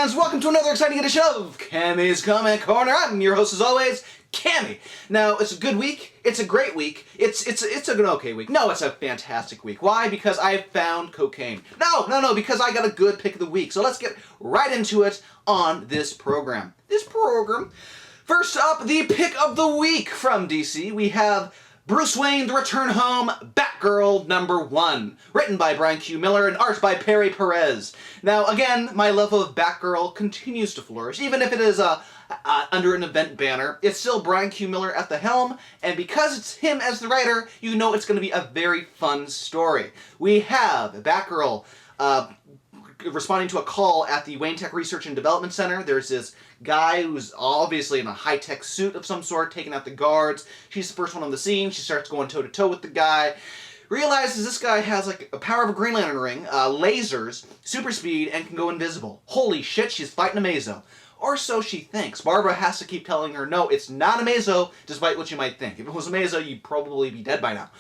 fans, welcome to another exciting edition of Cammy's Comment Corner. I'm your host as always, Cammy. Now, it's a good week, it's a great week, it's an okay week. No, it's a fantastic week. Why? Because I found cocaine. No, because I got a good pick of the week. So let's get right into it on this program. First up, the pick of the week from DC. We have Bruce Wayne, The Return Home, Batgirl #1, written by Bryan Q. Miller and art by Perez. Now, again, my love of Batgirl continues to flourish, even if it is under an event banner. It's still Bryan Q. Miller at the helm, and because it's him as the writer, you know it's going to be a very fun story. We have Batgirl responding to a call at the Wayne Tech Research and Development Center. There's this guy who's obviously in a high-tech suit of some sort, taking out the guards. She's the first one on the scene. She starts going toe-to-toe with the guy. Realizes this guy has like a power of a Green Lantern ring, lasers, super speed, and can go invisible. Holy shit, she's fighting a Mazo. Or so she thinks. Barbara has to keep telling her, no, it's not a Mazo, despite what you might think. If it was a Mazo, you'd probably be dead by now.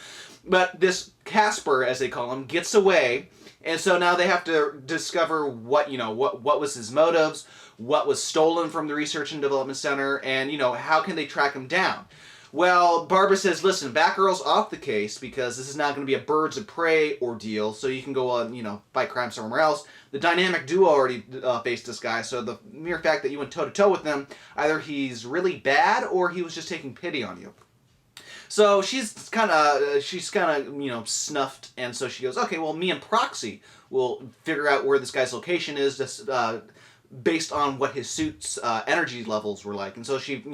But this Casper, as they call him, gets away, and so now they have to discover what was his motives, what was stolen from the Research and Development Center, and, how can they track him down? Well, Barbara says, listen, Batgirl's off the case because this is not going to be a birds of prey ordeal, so you can go on, fight crime somewhere else. The dynamic duo already faced this guy, so the mere fact that you went toe-to-toe with him, either he's really bad or he was just taking pity on you. So she's kind of snuffed, and so she goes, okay, well, me and Proxy will figure out where this guy's location is, just based on what his suit's energy levels were like. And so she,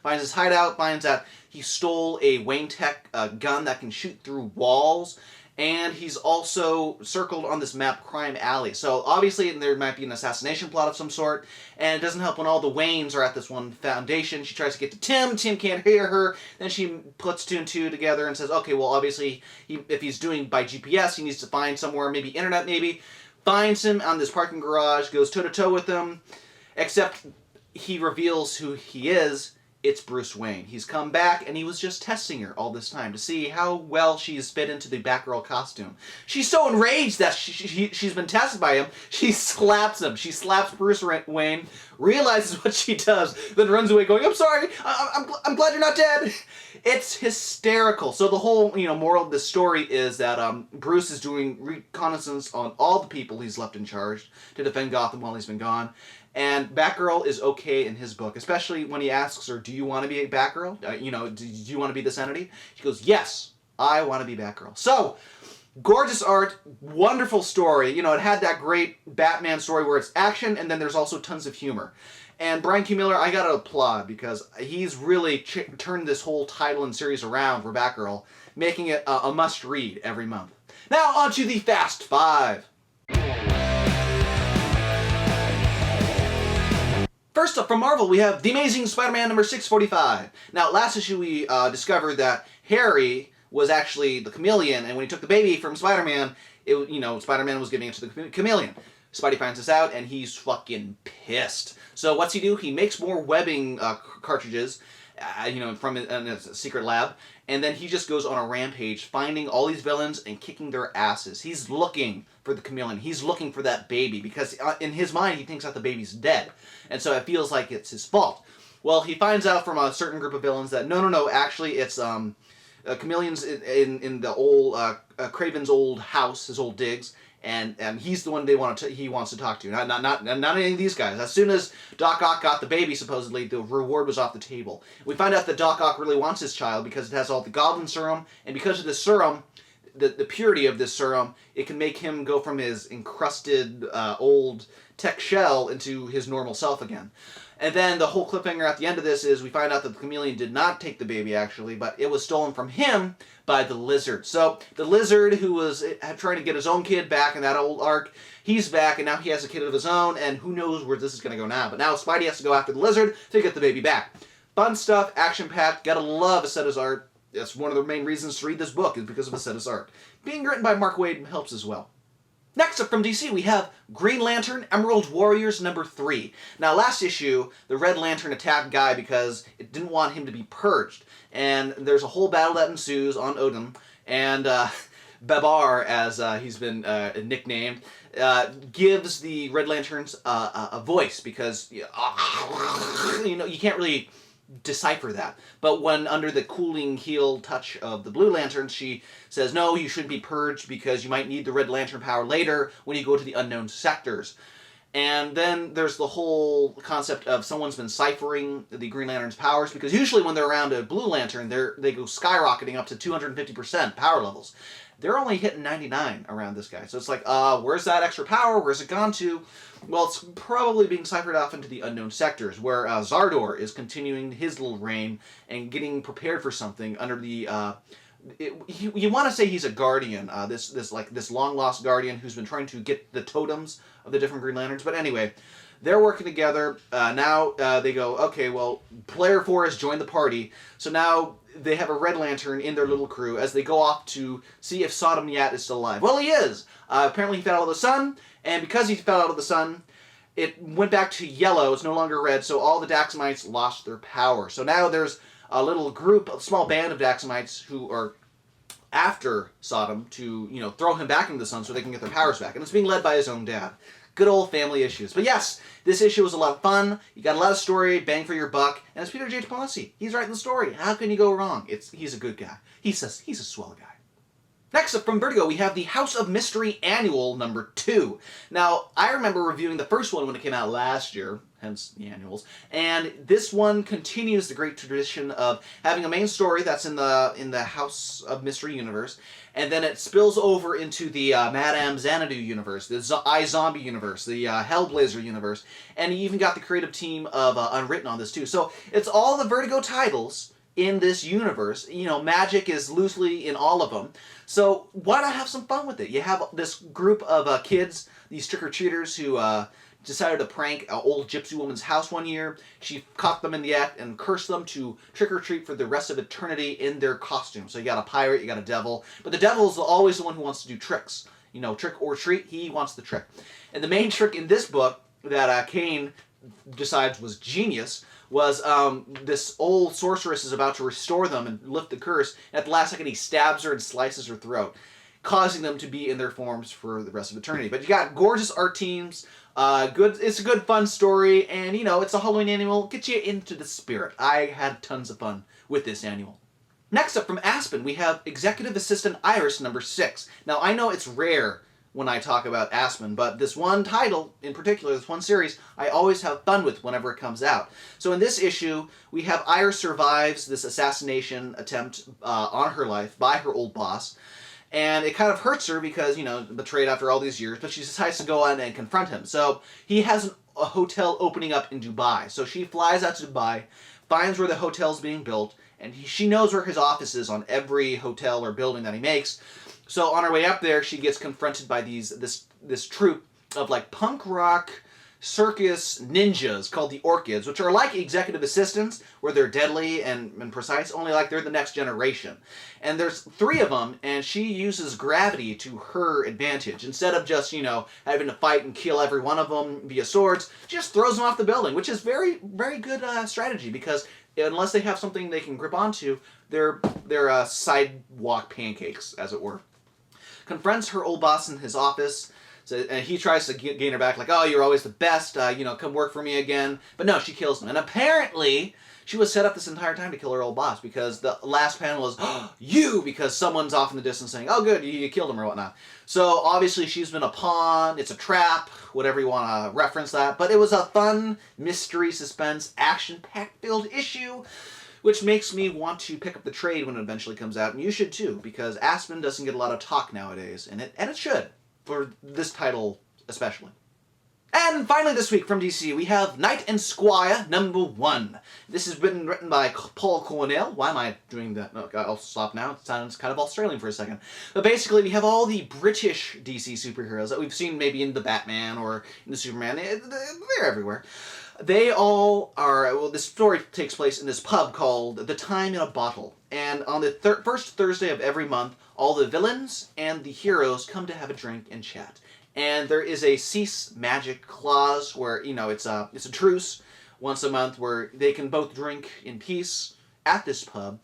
finds his hideout, finds out he stole a Wayne Tech gun that can shoot through walls, and he's also circled on this map Crime Alley. So obviously there might be an assassination plot of some sort, and it doesn't help when all the Waynes are at this one foundation. She tries to get to Tim can't hear her, then she puts two and two together and says, okay, well, obviously, if he's doing by GPS, he needs to find somewhere, maybe internet maybe, finds him on this parking garage, goes toe-to-toe with him, except he reveals who he is. It's Bruce Wayne. He's come back, and he was just testing her all this time to see how well she's fit into the Batgirl costume. She's so enraged that she's been tested by him, she slaps him. She slaps Bruce Wayne, realizes what she does, then runs away going, I'm sorry, I'm glad you're not dead. It's hysterical. So the whole, moral of this story is that Bruce is doing reconnaissance on all the people he's left in charge to defend Gotham while he's been gone. And Batgirl is okay in his book, especially when he asks her, do you want to be a Batgirl? Do you want to be this entity? She goes, yes, I want to be Batgirl. So, gorgeous art, wonderful story. It had that great Batman story where it's action, and then there's also tons of humor. And Bryan Q. Miller, I gotta applaud, because he's really turned this whole title and series around for Batgirl, making it a must-read every month. Now, on to the Fast Five. First up from Marvel, we have The Amazing Spider-Man number 645. Now, last issue we discovered that Harry was actually the chameleon, and when he took the baby from Spider-Man, Spider-Man was giving it to the chameleon. Spidey finds this out, and he's fucking pissed. So what's he do? He makes more webbing cartridges, from a secret lab, and then he just goes on a rampage, finding all these villains and kicking their asses. He's looking for the chameleon. He's looking for that baby, because in his mind, he thinks that the baby's dead. And so it feels like it's his fault. Well, he finds out from a certain group of villains that, no, actually, it's chameleons in the old, Craven's old house, his old digs, and he's the one he wants to talk to, not any of these guys. As soon as Doc Ock got the baby, supposedly, the reward was off the table. We find out that Doc Ock really wants his child because it has all the Goblin serum, and because of the serum, the purity of this serum, it can make him go from his encrusted old tech shell into his normal self again. And then the whole cliffhanger at the end of this is we find out that the chameleon did not take the baby, actually, but it was stolen from him by the Lizard. So the Lizard, who was trying to get his own kid back in that old arc, he's back, and now he has a kid of his own, and who knows where this is going to go now. But now Spidey has to go after the Lizard to get the baby back. Fun stuff, action-packed, gotta love Acetta's art. That's one of the main reasons to read this book, is because of Acetta's art. Being written by Mark Waid helps as well. Next up from DC, we have Green Lantern Emerald Warriors number 3. Now, last issue, the Red Lantern attacked Guy because it didn't want him to be purged. And there's a whole battle that ensues on Odin. And Babar, as he's been nicknamed, gives the Red Lanterns a voice because you can't really decipher that. But when under the cooling heel touch of the Blue Lantern, she says, no, you shouldn't be purged because you might need the Red Lantern power later when you go to the unknown sectors. And then there's the whole concept of someone's been ciphering the Green Lantern's powers, because usually when they're around a Blue Lantern, they go skyrocketing up to 250% power levels. They're only hitting 99 around this guy. So it's like, where's that extra power? Where's it gone to? Well, it's probably being ciphered off into the unknown sectors, where Zardor is continuing his little reign and getting prepared for something under the... you want to say he's a guardian, this long lost guardian who's been trying to get the totems of the different Green Lanterns. But anyway, they're working together. Now they go, okay, well, Player 4 has joined the party, so now they have a Red Lantern in their little crew as they go off to see if Sodom Yat is still alive. Well, he is. Apparently he fell out of the sun, and because he fell out of the sun, it went back to yellow. It's no longer red, so all the Daxamites lost their power. So now there's a little group, a small band of Daxamites who are after Sodom to, throw him back into the sun so they can get their powers back. And it's being led by his own dad. Good old family issues. But yes, this issue was a lot of fun. You got a lot of story, bang for your buck. And it's Peter J. Tomasi. He's writing the story. How can you go wrong? He's a good guy. He's a swell guy. Next up from Vertigo, we have the House of Mystery Annual #2. Now, I remember reviewing the first one when it came out last year, hence the annuals, and this one continues the great tradition of having a main story that's in the House of Mystery universe, and then it spills over into the Madame Xanadu universe, the iZombie universe, the Hellblazer universe, and you even got the creative team of Unwritten on this too. So it's all the Vertigo titles in this universe. Magic is loosely in all of them. So why not have some fun with it? You have this group of kids, these trick-or-treaters who decided to prank an old gypsy woman's house one year. She caught them in the act and cursed them to trick-or-treat for the rest of eternity in their costume. So you got a pirate, you got a devil. But the devil is always the one who wants to do tricks. Trick or treat, he wants the trick. And the main trick in this book that Kane decides was genius was this old sorceress is about to restore them and lift the curse, and at the last second he stabs her and slices her throat, causing them to be in their forms for the rest of eternity. But you got gorgeous art teams, it's a good fun story, and it's a Halloween annual, get you into the spirit. I had tons of fun with this annual. Next up from Aspen, we have Executive Assistant Iris #6. Now I know it's rare when I talk about Aspen, but this one title in particular, this one series, I always have fun with whenever it comes out. So in this issue, we have Iris survives this assassination attempt on her life by her old boss, and it kind of hurts her because, betrayed after all these years, but she decides to go on and confront him. So he has a hotel opening up in Dubai. So she flies out to Dubai, finds where the hotel's being built, and she knows where his office is on every hotel or building that he makes. So on her way up there, she gets confronted by this troupe of punk rock circus ninjas called the Orchids, which are like executive assistants, where they're deadly and precise, only they're the next generation. And there's 3 of them, and she uses gravity to her advantage. Instead of just, having to fight and kill every one of them via swords, she just throws them off the building, which is very, very good strategy, because unless they have something they can grip onto, they're sidewalk pancakes, as it were. Confronts her old boss in his office, and he tries to gain her back, oh, you're always the best, come work for me again. But no, she kills him. And apparently, she was set up this entire time to kill her old boss, because the last panel was, you, because someone's off in the distance saying, oh, good, you killed him or whatnot. So obviously, she's been a pawn, it's a trap, whatever you want to reference that. But it was a fun, mystery, suspense, action-packed filled issue, which makes me want to pick up the trade when it eventually comes out, and you should too, because Aspen doesn't get a lot of talk nowadays, and it should, for this title especially. And finally this week from DC, we have Knight and Squire #1. This has been written by Paul Cornell. Why am I doing that? No, I'll stop now. It sounds kind of Australian for a second. But basically, we have all the British DC superheroes that we've seen maybe in the Batman or in the Superman. They're everywhere. They all are, this story takes place in this pub called The Time in a Bottle. And on the first Thursday of every month, all the villains and the heroes come to have a drink and chat. And there is a cease magic clause where, it's a truce once a month where they can both drink in peace at this pub.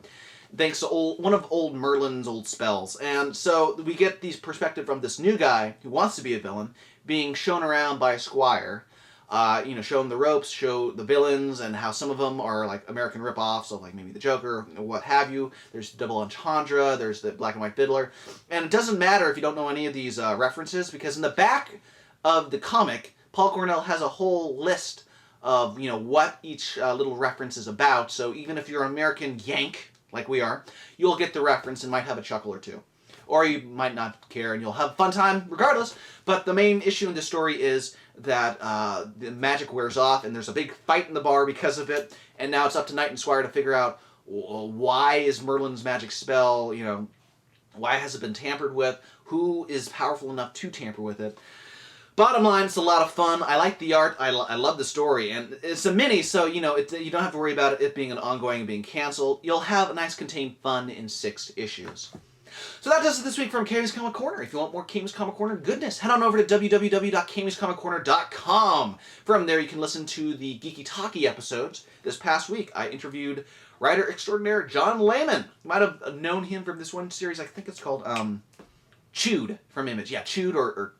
thanks to one of old Merlin's old spells. And so we get these perspective from this new guy who wants to be a villain, being shown around by Squire. Show him the ropes, show the villains, and how some of them are like American ripoffs of like maybe the Joker, what have you. There's Double Entendre, there's the Black and White Fiddler, and it doesn't matter if you don't know any of these references, because in the back of the comic, Paul Cornell has a whole list of what each little reference is about. So even if you're an American Yank like we are, you'll get the reference and might have a chuckle or two. Or you might not care and you'll have a fun time regardless. But the main issue in this story is that the magic wears off and there's a big fight in the bar because of it. And now it's up to Knight and Squire to figure out why is Merlin's magic spell, why has it been tampered with? Who is powerful enough to tamper with it? Bottom line, it's a lot of fun. I like the art. I love the story. And it's a mini, so, you don't have to worry about it being an ongoing and being canceled. You'll have a nice contained fun in 6 issues. So that does it this week from Cammy's Comic Corner. If you want more Cammy's Comic Corner goodness, head on over to www.cammyscomiccorner.com. From there, you can listen to the Geeky Talkie episodes. This past week, I interviewed writer extraordinaire John Layman. You might have known him from this one series. I think it's called Chewed from Image. Yeah, Chewed or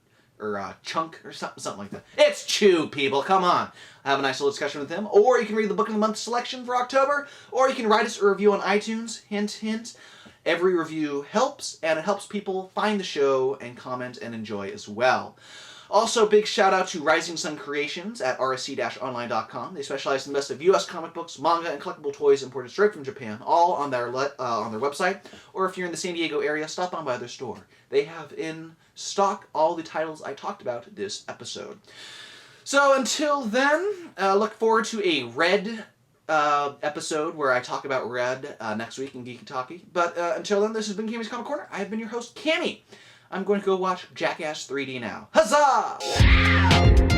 Chunk or something like that. It's Chew, people. Come on. I have a nice little discussion with him. Or you can read the Book of the Month selection for October. Or you can write us a review on iTunes. Hint, hint. Every review helps, and it helps people find the show and comment and enjoy as well. Also, big shout out to Rising Sun Creations at rsc-online.com. They specialize in the best of U.S. comic books, manga, and collectible toys imported straight from Japan, all on their website. Or if you're in the San Diego area, stop on by their store. They have in stock all the titles I talked about this episode. So until then, look forward to a Red episode where I talk about Red next week in Geeky Talkie. But until then, this has been Cammy's Comic Corner. I have been your host, Cammy. I'm going to go watch Jackass 3D now. Huzzah!